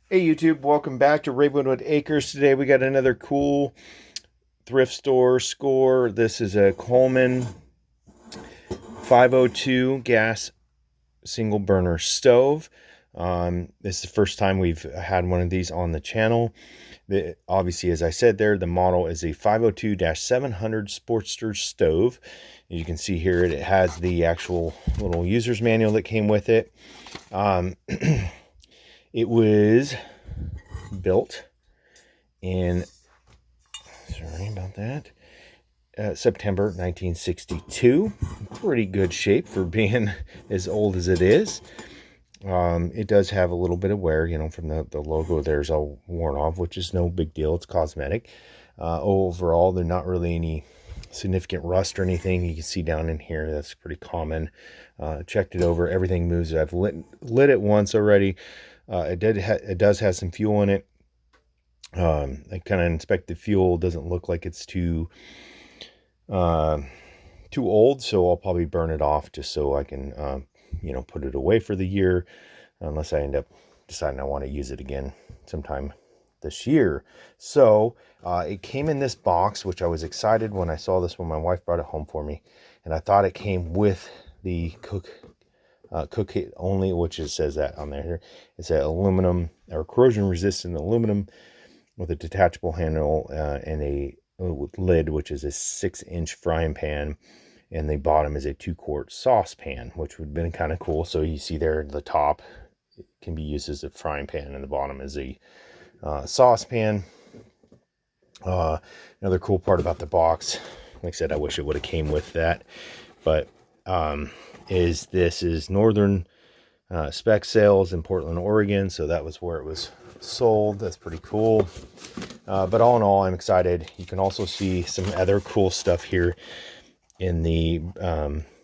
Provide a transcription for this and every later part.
Hey YouTube, welcome back to Ravenwood Acres. Today we got another cool thrift store score. This is a Coleman 502 gas single burner stove. This is the first time we've had one of these on the channel. Obviously, as I said there, the model is a 502-700 Sportster stove. As you can see here, it has the actual little user's manual that came with it. It was built in, sorry about that, September 1962. Pretty good shape for being as old as it is. It does have a little bit of wear, from the logo there's all worn off, which is no big deal. It's cosmetic. Overall, there's not really any significant rust or anything. You can see down in here, that's pretty common. Checked it over, everything moves. I've lit it once already. It does have some fuel in it. I kind of inspect the fuel. Doesn't look like it's too old, so I'll probably burn it off just so I can put it away for the year, unless I end up deciding I want to use it again sometime this year. So it came in this box, which I was excited when I saw this when my wife brought it home for me, and I thought it came with the cook kit only, which it says that on there. It's an aluminum or corrosion resistant aluminum with a detachable handle and a lid, which is a 6-inch frying pan, and the bottom is a 2-quart saucepan, which would have been kind of cool. So you see there, the top can be used as a frying pan, and the bottom is a saucepan. Another cool part about the box, like I said, I wish it would have came with that, but this is Northern spec sales in Portland, Oregon. So that was where it was sold. That's pretty cool. But all in all, I'm excited. You can also see some other cool stuff here in the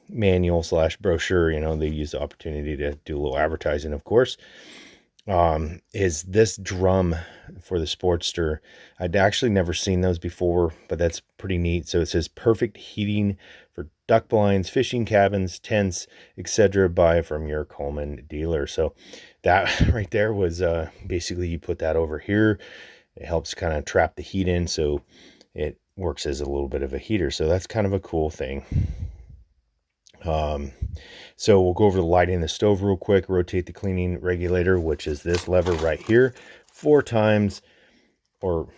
manual / brochure. They use the opportunity to do a little advertising, of course. Is this drum for the Sportster. I'd actually never seen those before, but that's pretty neat. So it says perfect heating for duck blinds, fishing cabins, tents, etc. Buy from your Coleman dealer. So that right there was basically, you put that over here. It helps kind of trap the heat in, so it works as a little bit of a heater. So that's kind of a cool thing. So we'll go over the lighting of the stove real quick. Rotate the cleaning regulator, which is this lever right here, 4 times, or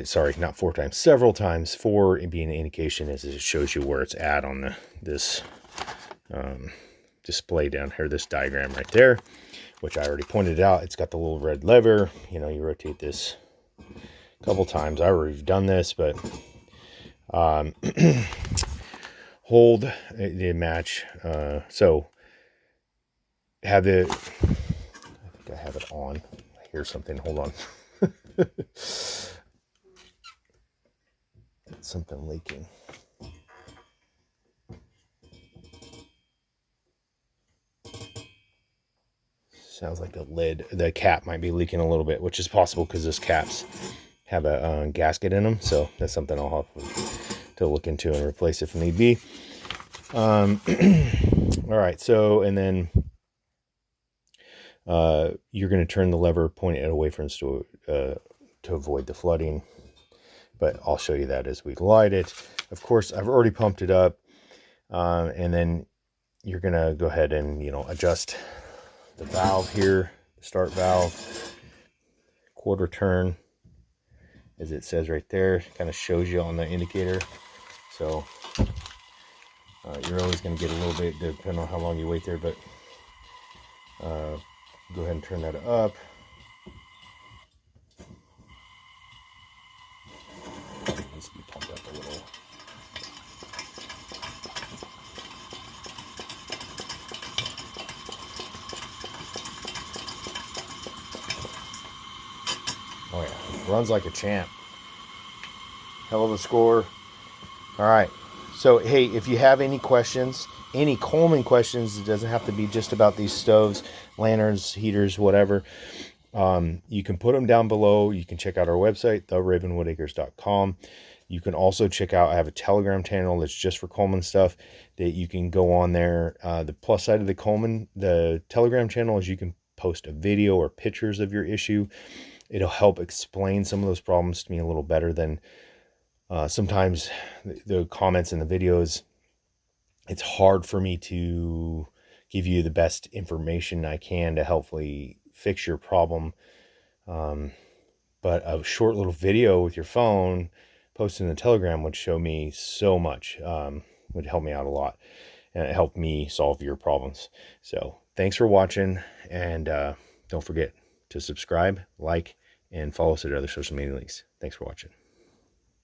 sorry, not 4 times, several times. 4 being an indication as it shows you where it's at on this display down here, this diagram right there, which I already pointed out. It's got the little red lever. You rotate this a couple times. I already done this, but hold the match. So have the, I think I have it on. I hear something. Hold on. Something leaking. Sounds like the lid, the cap might be leaking a little bit, which is possible because this caps have a gasket in them. So that's something I'll have to look into and replace if need be. All right. So, and then you're going to turn the lever, point it away from to avoid the flooding. But I'll show you that as we light it. Of course, I've already pumped it up. And then you're going to go ahead and, adjust the valve here, start valve, quarter turn, as it says right there. Kind of shows you on the indicator. So you're always going to get a little bit, depending on how long you wait there, but go ahead and turn that up. It needs to be pumped up a little. Oh yeah, runs like a champ. Hell of a score. All right. So, hey, if you have any questions, any Coleman questions, it doesn't have to be just about these stoves, lanterns, heaters, whatever. You can put them down below. You can check out our website, theravenwoodacres.com. You can also check out, I have a Telegram channel that's just for Coleman stuff that you can go on there. The plus side of the Telegram channel is you can post a video or pictures of your issue. It'll help explain some of those problems to me a little better than sometimes the comments in the videos. It's hard for me to give you the best information I can to hopefully fix your problem. But a short little video with your phone posted in the Telegram would show me so much, would help me out a lot, and it helped me solve your problems. So thanks for watching, and don't forget to subscribe, like, and follow us at other social media links. Thanks for watching.